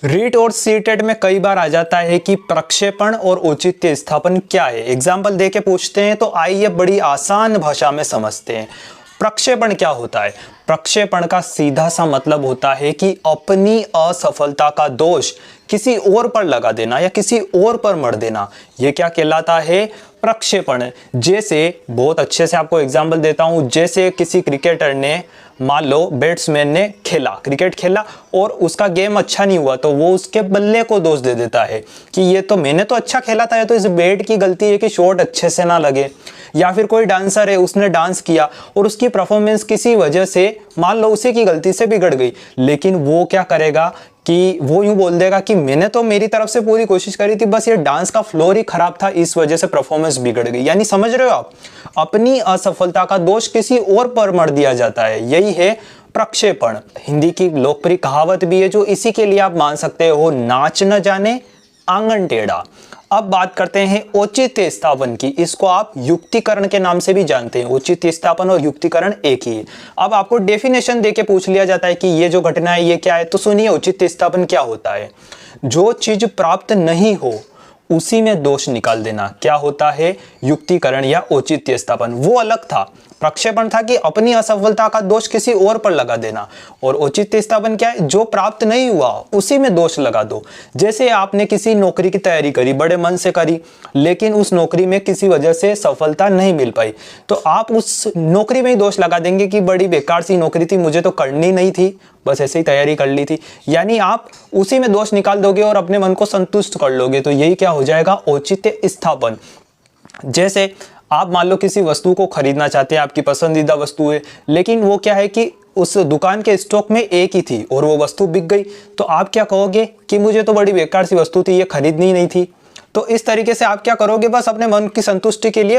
रीट और सीटेट में कई बार आ जाता है कि प्रक्षेपण और औचित्य स्थापन क्या है। एग्जाम्पल देके पूछते हैं, तो आइए बड़ी आसान भाषा में समझते हैं। प्रक्षेपण क्या होता है? प्रक्षेपण का सीधा सा मतलब होता है कि अपनी असफलता का दोष किसी और पर लगा देना या किसी और पर मढ़ देना। यह क्या कहलाता है? प्रक्षेपण। जैसे बहुत अच्छे से आपको एग्जाम्पल देता हूं, जैसे किसी क्रिकेटर ने, मान लो बैट्समैन ने क्रिकेट खेला और उसका गेम अच्छा नहीं हुआ, तो वो उसके बल्ले को दोष दे देता है कि ये तो मैंने तो अच्छा खेला था, ये तो इस बैट की गलती है कि शॉट अच्छे से ना लगे। या फिर कोई डांसर है, उसने डांस किया और उसकी परफॉर्मेंस किसी वजह से मान लो उसी की गलती से बिगड़ गई, लेकिन वो क्या करेगा कि वो यूं बोल देगा कि मैंने तो मेरी तरफ से पूरी कोशिश करी थी, बस ये डांस का फ्लोर ही खराब था, इस वजह से परफॉर्मेंस बिगड़ गई। यानी समझ रहे हो आप, अपनी असफलता का दोष किसी और पर मढ़ दिया जाता है, यही है प्रक्षेपण। हिंदी की लोकप्रिय कहावत भी है जो इसी के लिए आप मान सकते हो, नाच न जाने आंगन टेढ़ा। अब बात करते हैं औचित्य स्थापन की। इसको आप युक्तिकरण के नाम से भी जानते हैं। औचित्य स्थापन और युक्तिकरण एक ही है। अब आपको डेफिनेशन देके पूछ लिया जाता है कि ये जो घटना है ये क्या है, तो सुनिए औचित्य स्थापन क्या होता है। जो चीज प्राप्त नहीं हो उसी में दोष निकाल देना क्या होता है? युक्तिकरण या औचित्य स्थापन। वो अलग था, प्रक्षेपण था कि अपनी असफलता का दोष किसी और पर लगा देना, और औचित्य स्थापन क्या है? जो प्राप्त नहीं हुआ उसी में दोष लगा दो। जैसे आपने किसी नौकरी की तैयारी करी, बड़े मन से करी, लेकिन उस नौकरी में किसी वजह से सफलता नहीं मिल पाई, तो आप उस नौकरी में ही दोष लगा देंगे कि बड़ी बेकार सी नौकरी थी, मुझे तो करनी नहीं थी, बस ऐसे ही तैयारी कर ली थी। यानी आप उसी में दोष निकाल दोगे और अपने मन को संतुष्ट कर लोगे। तो यही क्या हो जाएगा? औचित्य स्थापन। जैसे आप मान लो किसी वस्तु को खरीदना चाहते हैं, आपकी पसंदीदा वस्तु है, लेकिन वो क्या है कि उस दुकान के स्टॉक में एक ही थी और वो वस्तु बिक गई, तो आप क्या कहोगे कि मुझे तो बड़ी बेकार सी वस्तु थी, ये खरीदनी नहीं थी। तो इस तरीके से आप क्या करोगे? बस अपने मन की संतुष्टि के लिए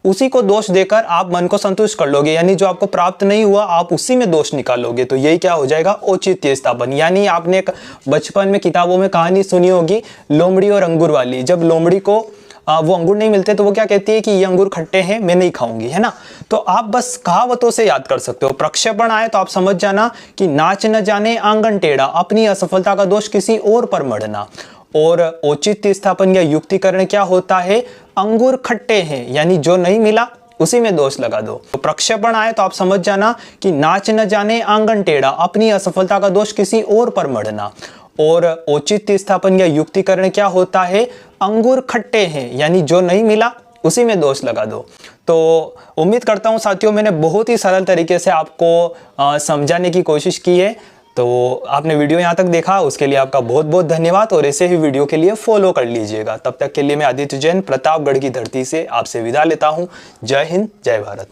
उसी को दोष देकर आप मन को संतुष्ट कर लोगे। यानी जो आपको प्राप्त नहीं हुआ आप उसी में दोष निकालोगे। तो यही क्या हो जाएगा? औचित्य स्थापन। यानी आपने एक बचपन में किताबों में कहानी सुनी होगी, लोमड़ी और अंगूर वाली। जब लोमड़ी को वो अंगूर नहीं मिलते तो वो क्या कहती है कि ये अंगूर खट्टे हैं, मैं नहीं खाऊंगी, है ना। तो आप बस कहावतों से याद कर सकते हो। प्रक्षेपण आए तो आप समझ जाना कि नाच न जाने आंगन टेढ़ा, अपनी असफलता का दोष किसी और पर मढ़ना। और औचित्य स्थापन या युक्तिकरण क्या होता है? अंगूर खट्टे हैं, यानी जो नहीं मिला उसी में दोष लगा दो। तो प्रक्षेपण आए तो आप समझ जाना कि नाच न जाने आंगन टेढ़ा, अपनी असफलता का दोष किसी और पर मढ़ना। और औचित्य स्थापन या युक्तिकरण क्या होता है? अंगूर खट्टे हैं, यानी जो नहीं मिला उसी में दोष लगा दो। तो उम्मीद करता हूं साथियों मैंने बहुत ही सरल तरीके से आपको समझाने की कोशिश की है। तो आपने वीडियो यहाँ तक देखा, उसके लिए आपका बहुत बहुत धन्यवाद, और ऐसे ही वीडियो के लिए फॉलो कर लीजिएगा। तब तक के लिए मैं आदित्य जैन प्रतापगढ़ की धरती से आपसे विदा लेता हूँ। जय हिंद, जय भारत।